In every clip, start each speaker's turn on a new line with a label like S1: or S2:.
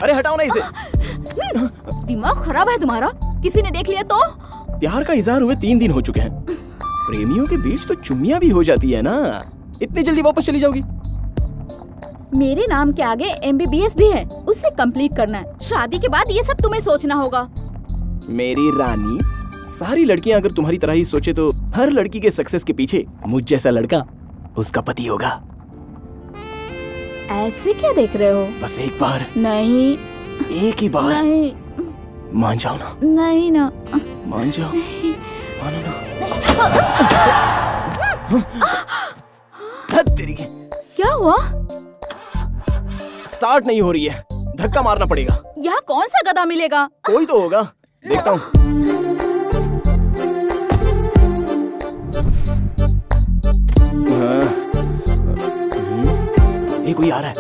S1: अरे हटाओ ना इसे।
S2: दिमाग खराब है तुम्हारा? किसी ने देख लिया तो?
S1: प्यार का इजहार हुए 3 दिन हो चुके हैं। प्रेमियों के बीच तो चुम्मियां भी हो जाती है ना। इतनी जल्दी वापस चली जाओगी?
S2: मेरे नाम के आगे MBBS भी है, उससे कंप्लीट करना है। शादी के बाद ये सब तुम्हें सोचना होगा।
S1: मेरी रानी, सारी लड़कियां अगर तुम्हारी तरह ही सोचे तो हर लड़की के सक्सेस के पीछे मुझ जैसा लड़का उसका पति होगा।
S2: ऐसे क्या देख रहे हो?
S1: बस एक बार।
S2: नहीं,
S1: एक ही बार।
S2: नहीं,
S1: मान जाओ ना।
S2: नहीं ना,
S1: मान जाओ। मानो ना। तेरी के।
S2: क्या हुआ?
S1: स्टार्ट नहीं हो रही है, धक्का मारना पड़ेगा।
S2: यहाँ कौन सा गधा मिलेगा?
S1: कोई तो होगा, देखता हूँ। ये कोई आ रहा है।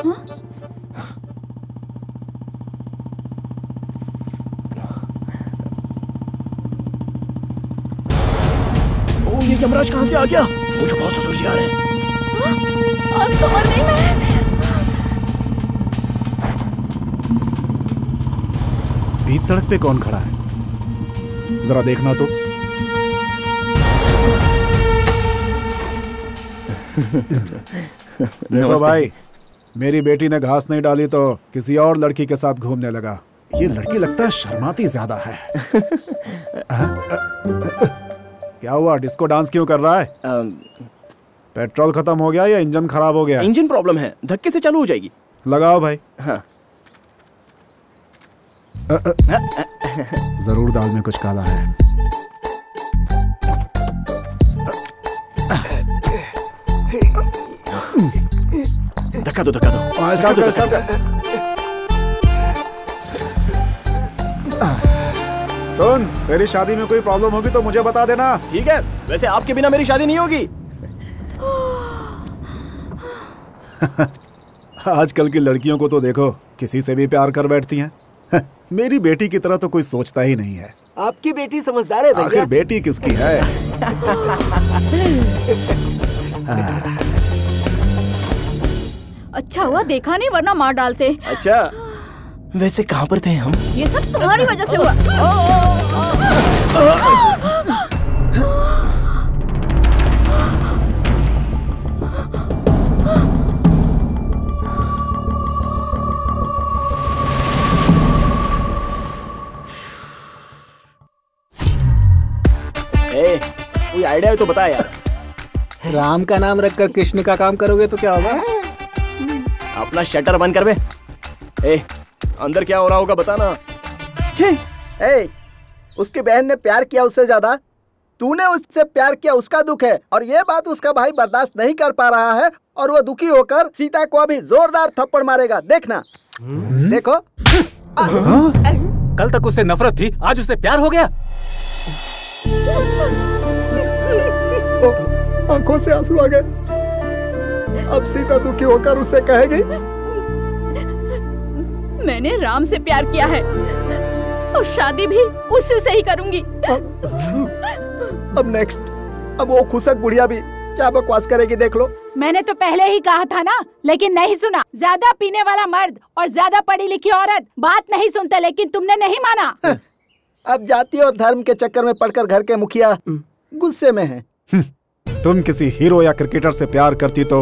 S1: ओ, ये यमराज कहाँ से आ गया? मुझे बहुत ससुर जी आ रहे हैं।
S2: आज तो मर गई मैं।
S3: बीच सड़क पे कौन खड़ा है? जरा देखना तो। देखो भाई, मेरी बेटी ने घास नहीं डाली तो किसी और लड़की के साथ घूमने लगा। ये लड़की लगता है शर्माती ज्यादा है। क्या हुआ, डिस्को डांस क्यों कर रहा है? पेट्रोल खत्म हो गया या इंजन खराब हो गया?
S1: इंजन प्रॉब्लम है, धक्के से चालू हो जाएगी।
S3: लगाओ भाई।
S1: हाँ।
S3: जरूर दाल में कुछ काला है।
S1: धक्का दो, धक्का दो।
S3: सुन, तेरी शादी में कोई प्रॉब्लम होगी तो मुझे बता देना।
S1: ठीक है, वैसे आपके बिना मेरी शादी नहीं होगी।
S3: आजकल की लड़कियों को तो देखो, किसी से भी प्यार कर बैठती हैं। मेरी बेटी की तरह तो कोई सोचता ही नहीं है।
S4: आपकी बेटी समझदार है भैया।
S3: आखिर बेटी किसकी है?
S2: अच्छा हुआ देखा नहीं, वरना मार डालते।
S1: अच्छा, वैसे कहाँ पर थे हम?
S2: ये सब तुम्हारी वजह से हुआ।
S1: कोई आइडिया है तो बता यार।
S4: राम का नाम रखकर कृष्ण का काम करोगे तो क्या होगा?
S1: अपना शटर बंद कर बे। अंदर क्या हो रहा होगा बताना।
S5: उसकी बहन ने प्यार किया उससे ज्यादा, तूने उससे प्यार किया, उसका दुख है। और ये बात उसका भाई बर्दाश्त नहीं कर पा रहा है और वो दुखी होकर सीता को अभी जोरदार थप्पड़ मारेगा, देखना। देखो।
S4: कल तक उससे नफरत थी, आज उससे प्यार हो गया।
S5: आंखों से आंसू आ गए। अब सीता दुखी होकर उसे कहेगी,
S2: मैंने राम से प्यार किया है और शादी भी उससे से ही करूंगी।
S5: अब नेक्स्ट, अब वो खुशक बुढ़िया भी क्या बकवास करेगी, देख लो।
S6: मैंने तो पहले ही कहा था ना, लेकिन नहीं सुना। ज्यादा पीने वाला मर्द और ज्यादा पढ़ी लिखी औरत बात नहीं सुनते, लेकिन तुमने नहीं माना।
S5: अब जाति और धर्म के चक्कर में पड़कर घर के मुखिया गुस्से में हैं।
S3: तुम किसी हीरो या क्रिकेटर से प्यार करती तो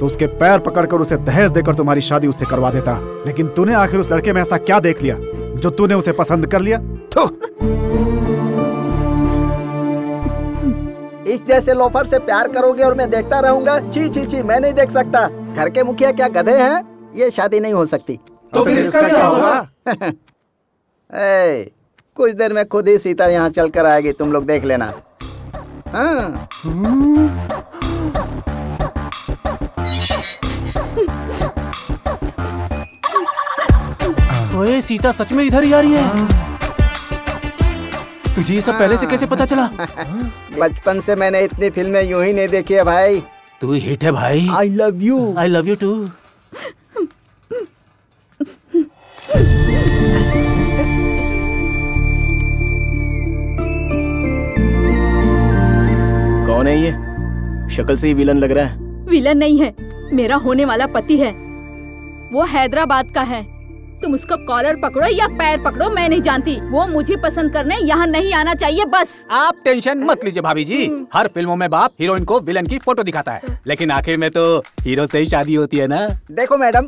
S3: उसके पैर पकड़कर उसे दहेज देकर तुम्हारी शादी उससे करवा देता। लेकिन तूने आखिर उस लड़के में ऐसा क्या देख लिया जो तूने उसे पसंद कर लिया?
S5: इस जैसे लोफर से प्यार करोगे और मैं देखता रहूंगा? छी छी छी, मैं नहीं देख सकता। घर के मुखिया क्या गधे हैं? ये शादी नहीं हो सकती।
S3: तो फिर इसका क्या होगा?
S5: कुछ देर में खुद ही सीता यहाँ चल कर आएगी, तुम लोग देख लेना। हाँ।
S4: ओए, सीता सच में इधर ही आ रही है। तुझे ये सब पहले से कैसे पता चला?
S5: बचपन से मैंने इतनी फिल्में यूं ही नहीं देखी है भाई।
S4: तू हिट है भाई।
S5: I love you।
S4: I love you too।
S1: कौन है ये? शक्ल से ही विलन लग रहा है।
S2: विलन नहीं है, मेरा होने वाला पति है। वो हैदराबाद का है, तुम उसका कॉलर पकड़ो या पैर पकड़ो, मैं नहीं जानती। वो मुझे पसंद करने यहाँ नहीं आना चाहिए बस।
S4: आप टेंशन मत लीजिए भाभी जी। हर फिल्मों में बाप हीरोइन को विलन की फोटो दिखाता है, लेकिन आखिर में तो हीरो से ही शादी होती है ना।
S5: देखो मैडम,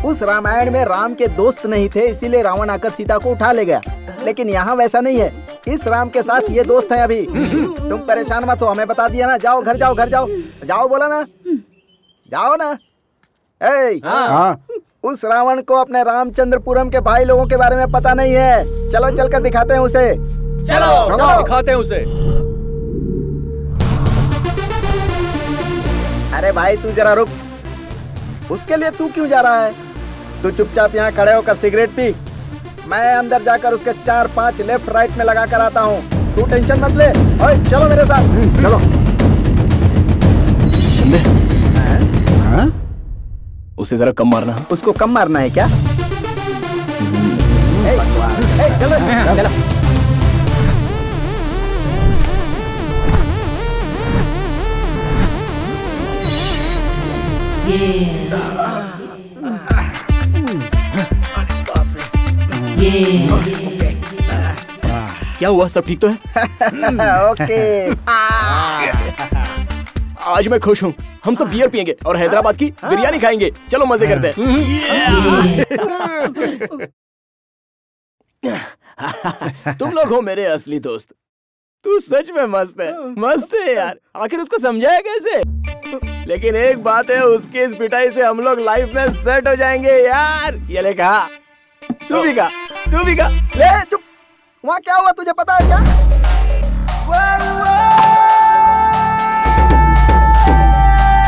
S5: उस रामायण में राम के दोस्त नहीं थे, इसीलिए रावण आकर सीता को उठा ले गया। लेकिन यहाँ वैसा नहीं है, इस राम के साथ ये दोस्त हैं अभी। तुम परेशान मत हो, हमें बता दिया ना। जाओ घर जाओ, घर जाओ, जाओ बोला ना, जाओ ना।
S3: हाँ।
S5: उस रावण को अपने रामचंद्रपुरम के भाई लोगों के बारे में पता नहीं है। चलो चलकर दिखाते हैं उसे।
S1: चलो दिखाते हैं उसे।
S5: अरे भाई तू जरा रुक, उसके लिए तू क्यों जा रहा है? तू चुपचाप यहाँ खड़े होकर सिगरेट पी, मैं अंदर जाकर उसके 4-5 लेफ्ट राइट में लगा कर आता हूँ। तू टेंशन मत ले। ओए चलो मेरे साथ, चलो।
S1: उसे जरा कम मारना।
S5: उसको कम मारना है क्या? चलो चलो।
S1: क्या हुआ, सब ठीक तो है?
S5: ओके।
S1: आज मैं खुश हूँ। हम सब बियर पियेंगे और हैदराबाद की बिरयानी खाएंगे। चलो मजे करते हैं। तुम लोग हो मेरे असली दोस्त। तू सच में मस्त है, मस्त है यार। आखिर उसको समझाया कैसे? लेकिन एक बात है, उसकी इस पिटाई से हम लोग लाइफ में सेट हो जाएंगे यार। ये ले कहा, तू भी कहा, तू भी कहा।
S5: ले चुप। वहाँ क्या हुआ तुझे पता है क्या?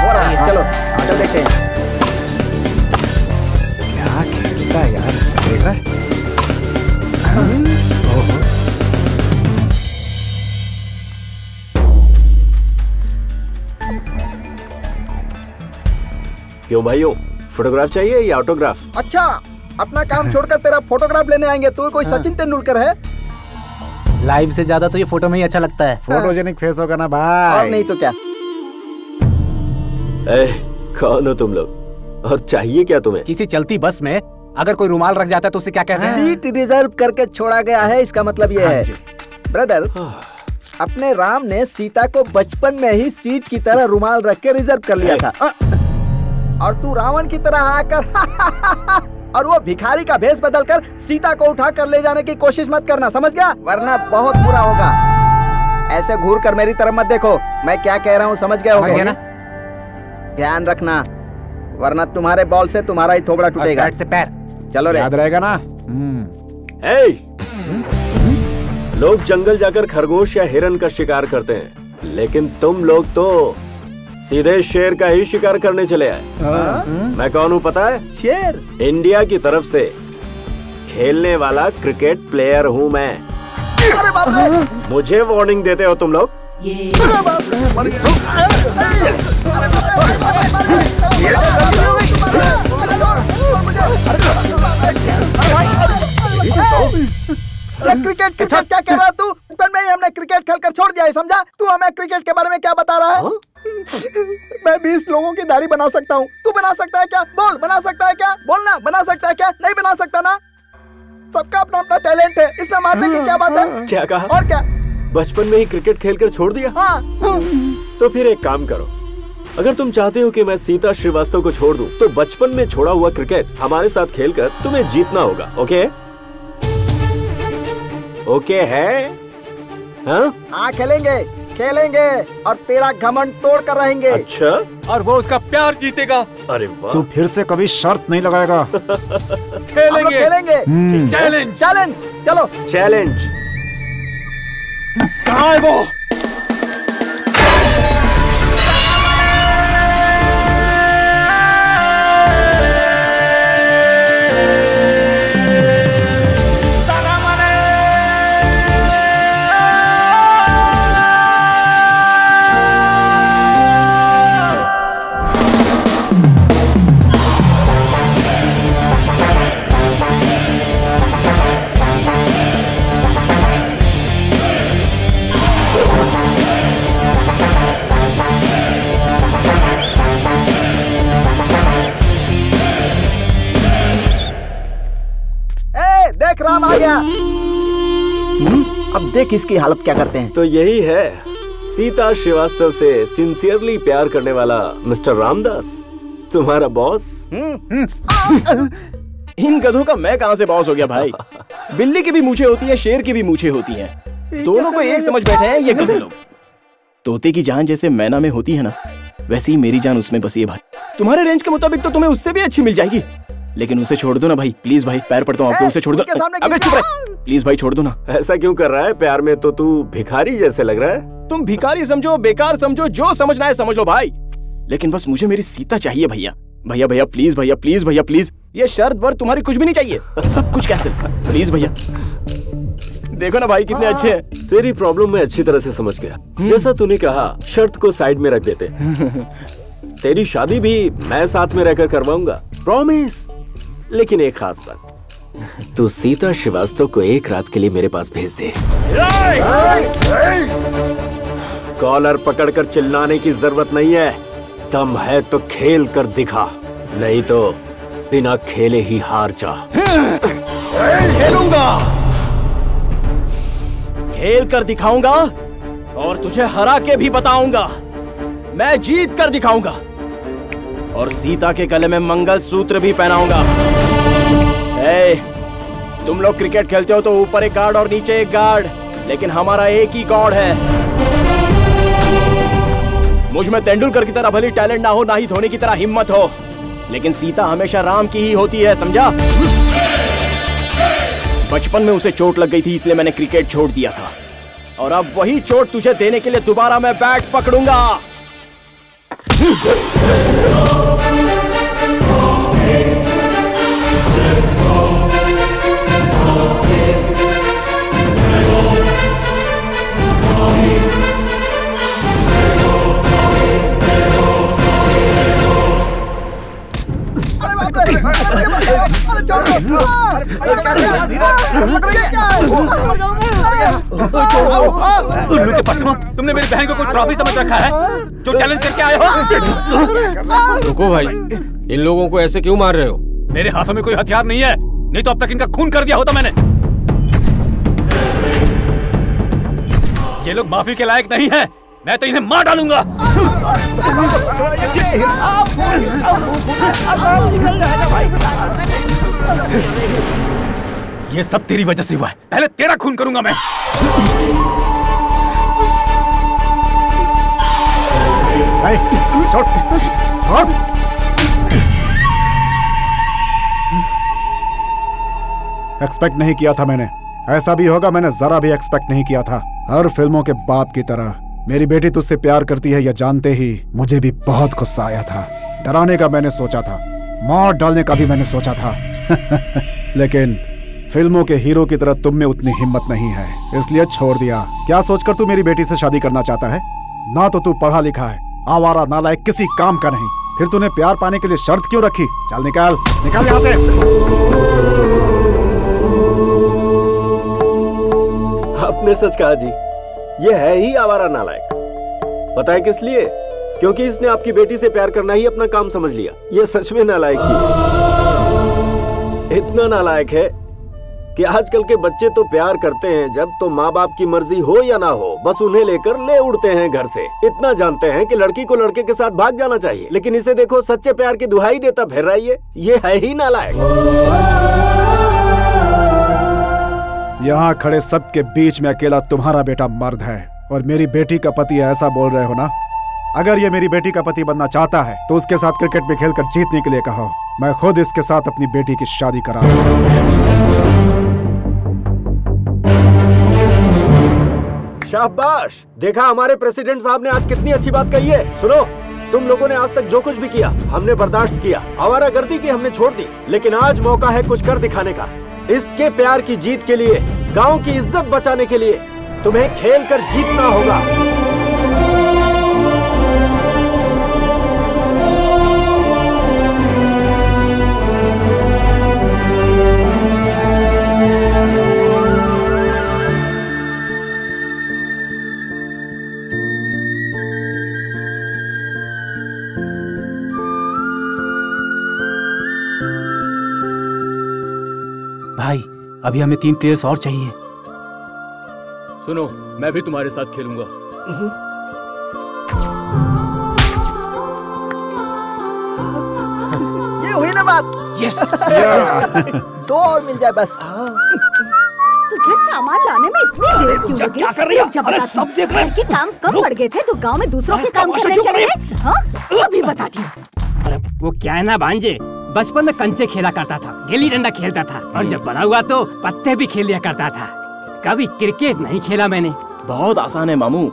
S5: हो रहा है, चलो चलो देखते हैं।
S3: क्या खेलता है यार, देख रहा है?
S7: क्यों भाइयों, फोटोग्राफ चाहिए या ऑटोग्राफ?
S5: अच्छा, अपना काम छोड़कर तेरा फोटोग्राफ लेने आएंगे। तू कोई सचिन तेंदुलकर है?
S4: लाइव से ज्यादा तो ये फोटो में ही अच्छा लगता है।
S3: फोटोजेनिक फेस होगा ना भाई।
S5: और नहीं तो क्या।
S7: कौन हो तुम लोग और चाहिए क्या तुम्हें?
S4: किसी चलती बस में अगर कोई रुमाल रख जाता है तो उसे क्या कहते हैं?
S5: सीट रिजर्व करके छोड़ा गया है, इसका मतलब ये है। ब्रदर, अपने राम ने सीता को बचपन में ही सीट की तरह रुमाल रख के रिजर्व कर लिया था। और तू रावण की तरह आकर और वो भिखारी का भेष बदलकर सीता को उठा कर ले जाने की कोशिश मत करना, समझ गया? वरना बहुत बुरा होगा। ऐसे घूर कर मेरी तरफ मत देखो, मैं क्या कह रहा हूँ समझ गया होगा ना? ध्यान रखना, वरना तुम्हारे बॉल से तुम्हारा ही थोबड़ा टूटेगा।
S4: से पैर।
S5: चलो रे।
S3: याद रहेगा ना?
S7: लोग जंगल जाकर खरगोश या हिरन का शिकार करते हैं, लेकिन तुम लोग तो सीधे शेर का ही शिकार करने चले आए। मैं कौन हूँ पता है?
S5: शेर।
S7: इंडिया की तरफ से खेलने वाला क्रिकेट प्लेयर हूँ मैं।
S5: अरे बाप रे!
S7: मुझे वार्निंग देते हो तुम लोग?
S5: अरे बाप क्रिकेट क्रिकेट क्या कह रहा तू? बचपन में ही हमने क्रिकेट खेलकर छोड़ दिया है, समझा? तू हमें क्रिकेट के बारे में क्या बता रहा है? मैं 20 लोगों की दाढ़ी बना सकता हूँ, तू बना सकता है क्या? बोल, बना सकता है क्या? बोलना, बना सकता है क्या? नहीं बना सकता ना? सबका अपना अपना टैलेंट है, इसमें मारने की क्या बात है?
S7: क्या कहा?
S5: और क्या?
S7: बचपन में ही क्रिकेट खेलकर छोड़ दिया?
S5: हाँ।
S7: तो फिर एक काम करो, अगर तुम चाहते हो कि मैं सीता श्रीवास्तव को छोड़ दूं, तो बचपन में छोड़ा हुआ क्रिकेट हमारे साथ खेलकर तुम्हें जीतना होगा। ओके? ओके है?
S5: हाँ खेलेंगे, खेलेंगे और तेरा घमंड तोड़ कर रहेंगे।
S7: अच्छा,
S4: और वो उसका प्यार जीतेगा।
S7: अरे वाह।
S3: तू फिर से कभी शर्त नहीं लगाएगा।
S4: खेलेंगे।
S5: खेलेंगे।
S4: चैलेंज।
S5: चैलेंज। चलो
S7: चैलेंज।
S4: कहाँ है वो?
S5: राम आ गया। अब देख इसकी हालत क्या करते हैं।
S7: तो यही है सीता श्रीवास्तव से सिंसियरली प्यार करने वाला मिस्टर रामदास, तुम्हारा बॉस।
S1: इन गधों का मैं कहां से बॉस हो गया भाई? बिल्ली की भी मूछें होती है, शेर की भी मूछें होती हैं। दोनों को एक समझ बैठे हैं ये गधे लोग। तोते की जान जैसे मैना में होती है ना, वैसे ही मेरी जान उसमें बसी है भाई। तुम्हारे रेंज के मुताबिक तो तुम्हें उससे भी अच्छी मिल जाएगी, लेकिन उसे छोड़ दो ना भाई, प्लीज भाई, पैर पड़ता हूँ आपको, उसे छोड़ दो। अबे चुप रहे, प्लीज भाई छोड़ दो ना।
S7: ऐसा क्यों कर रहा है? प्यार में तो तू भिखारी जैसे लग रहा है।
S1: तुम भिखारी समझो, बेकार समझो, जो समझना है समझ लो भाई, लेकिन बस मुझे मेरी सीता चाहिए भैया। भैया भैया प्लीज, भैया प्लीज, भैया प्लीज, ये शर्त वर्त तुम्हारी कुछ भी नहीं चाहिए, सब कुछ कैंसिल प्लीज भैया। देखो ना भाई कितने अच्छे हैं।
S7: तेरी प्रॉब्लम मैं अच्छी तरह से समझ गया। जैसा तूने कहा, शर्त को साइड में रख देते। तेरी शादी भी मैं साथ में रहकर करवाऊंगा, प्रॉमिस। लेकिन एक खास बात, तू सीता श्रीवास्तव को एक रात के लिए मेरे पास भेज दे। कॉलर पकड़कर चिल्लाने की जरूरत नहीं है, दम है तो खेल कर दिखा, नहीं तो बिना खेले ही हार जा।
S1: खेलूंगा, खेल कर दिखाऊंगा और तुझे हरा के भी बताऊंगा। मैं जीत कर दिखाऊंगा और सीता के गले में मंगल सूत्र भी पहनाऊंगा। तुम लोग क्रिकेट खेलते हो तो ऊपर एक गार्ड और नीचे एक गार्ड, लेकिन हमारा एक ही गॉड है। मुझ में तेंदुलकर की तरह भली टैलेंट ना हो, ना ही धोनी की तरह हिम्मत हो, लेकिन सीता हमेशा राम की ही होती है, समझा? बचपन में उसे चोट लग गई थी, इसलिए मैंने क्रिकेट छोड़ दिया था, और अब वही चोट तुझे देने के लिए दोबारा मैं बैट पकड़ूंगा।
S4: उल्लू के पट्टों, तुमने मेरी बहन को कोई ट्रॉफी समझ रखा है जो चैलेंज करके आए हो?
S8: रुको भाई, इन लोगों को ऐसे क्यों मार रहे हो?
S4: मेरे हाथों में कोई हथियार नहीं है, नहीं तो अब तक इनका खून कर दिया होता मैंने। ये लोग माफी के लायक नहीं है, मैं तो इन्हें मार डालूंगा। ये सब तेरी वजह से हुआ है, पहले तेरा खून करूंगा मैं।
S3: छोड़, छोड़। एक्सपेक्ट नहीं किया था मैंने, ऐसा भी होगा मैंने जरा भी एक्सपेक्ट नहीं किया था। हर फिल्मों के बाप की तरह मेरी बेटी तुझसे प्यार करती है, यह जानते ही मुझे भी बहुत गुस्सा आया था। डराने का मैंने सोचा था, मार डालने का भी मैंने सोचा था। लेकिन फिल्मों के हीरो की तरह तुम में उतनी हिम्मत नहीं है, इसलिए छोड़ दिया। क्या सोचकर तू मेरी बेटी से शादी करना चाहता है? ना तो तू पढ़ा लिखा है, आवारा नालायक किसी काम का नहीं, फिर तूने प्यार पाने के लिए शर्त क्यों रखी? चल निकाल, निकाल यहाँ से।
S7: आपने सच कहा जी, ये है ही आवारा नालायक। पता है किस लिए? क्योंकि इसने आपकी बेटी से प्यार करना ही अपना काम समझ लिया। ये सच में नालायक ही है। इतना नालायक है कि आजकल के बच्चे तो प्यार करते हैं जब तो माँ बाप की मर्जी हो या ना हो, बस उन्हें लेकर ले उड़ते हैं घर से। इतना जानते हैं कि लड़की को लड़के के साथ भाग जाना चाहिए, लेकिन इसे देखो सच्चे प्यार की दुहाई देता फिर रहा है। ये है ही नालायक।
S3: यहाँ खड़े सबके बीच में अकेला तुम्हारा बेटा मर्द है और मेरी बेटी का पति है, ऐसा बोल रहे हो ना? अगर ये मेरी बेटी का पति बनना चाहता है तो उसके साथ क्रिकेट में खेलकर जीतने के लिए कहो। मैं खुद इसके साथ अपनी बेटी की शादी करा।
S7: शाबाश, देखा हमारे प्रेसिडेंट साहब ने आज कितनी अच्छी बात कही है। सुनो, तुम लोगों ने आज तक जो कुछ भी किया हमने बर्दाश्त किया, आवारागर्दी की हमने छोड़ दी, लेकिन आज मौका है कुछ कर दिखाने का। इसके प्यार की जीत के लिए, गांव की इज्जत बचाने के लिए तुम्हें खेल कर जीतना होगा।
S4: भाई अभी हमें 3 प्लेयर्स और चाहिए।
S1: सुनो, मैं भी तुम्हारे साथ खेलूंगा।
S5: ये हुई ना बात।
S1: यस।
S5: 2 और मिल जाए बस।
S9: तुझे सामान लाने में इतनी देर क्यों लगी?
S1: क्या कर रही है? अरे सब देख रहे हैं।
S9: घर के काम कम पड़ गए थे तो गांव में दूसरों के काम करने चले गए। हाँ, अभी बताती हूँ।
S10: अरे वो क्या है ना भांजे, बचपन में कंचे खेला करता था, गिल्ली डंडा खेलता था, और जब बड़ा हुआ तो पत्ते भी खेल लिया करता था। कभी क्रिकेट नहीं खेला मैंने।
S1: बहुत आसान है मामू।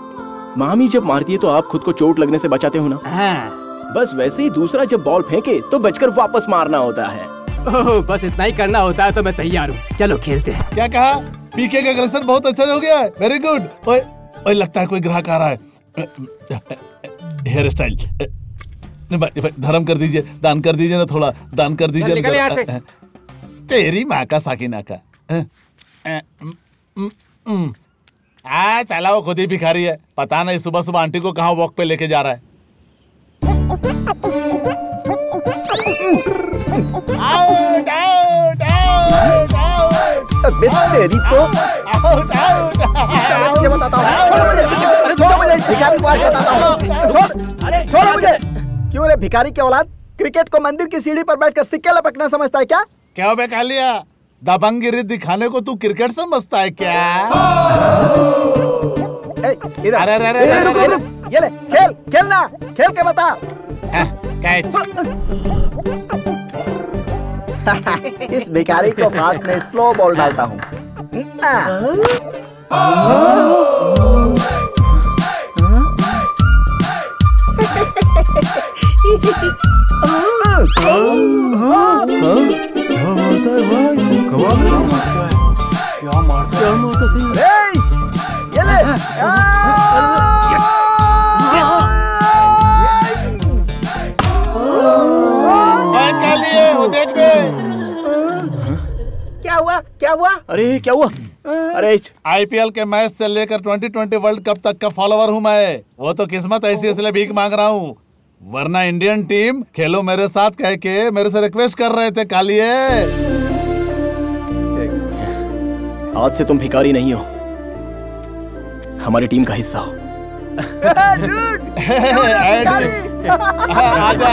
S1: मामी जब मारती है तो आप खुद को चोट लगने से बचाते हो ना।
S10: हाँ।
S1: बस वैसे ही दूसरा जब बॉल फेंके तो बचकर वापस मारना होता है।
S10: ओह, बस इतना ही करना होता है तो मैं तैयार हूँ। चलो खेलते हैं।
S11: क्या कहा? पीके का कलेक्शन बहुत अच्छा हो गया है। Very good. ओए, ओए लगता है कोई ग्राहक आ रहा है। हेयर स्टाइल धर्म कर दीजिए, दान कर दीजिए ना, थोड़ा दान कर दीजिए।
S8: निकल यहाँ से।
S11: तेरी माँ का साकिना का। चला वो खुद ही भिखारी है। पता नहीं सुबह सुबह आंटी को कहाँ वॉक पे लेके जा रहा है। Out, out, out, out.
S5: तेरी तो मुझे बताता हूँ। छोड़ मुझे, भिखारी को आज बताता हूँ। छोड़ मुझे। क्यों रे भिखारी की औलाद, क्रिकेट को मंदिर की सीढ़ी पर बैठकर सिक्के लपकना समझता है क्या?
S11: क्या बे कालिया, दबंगिरी दिखाने को तू क्रिकेट समझता है क्या?
S5: इधर।
S11: अरे
S5: ये ले, खेल खेलना, खेल के बता। इस भिखारी को फास्ट में स्लो बॉल डालता हूँ।
S3: क्या मारता है भाई? कमाल है। क्या मारता है?
S5: ये ले। क्या हुआ? क्या हुआ?
S1: अरे क्या हुआ? अरे
S11: आईपीएल के मैच से लेकर 2020 वर्ल्ड कप तक का फॉलोवर हूँ मैं। वो तो किस्मत ऐसी इसलिए भीख मांग रहा हूँ, वरना इंडियन टीम खेलो मेरे साथ कह के मेरे से रिक्वेस्ट कर रहे थे कालिए।
S1: आज से तुम भिखारी नहीं हो, हमारी टीम का हिस्सा हो।
S11: आजा।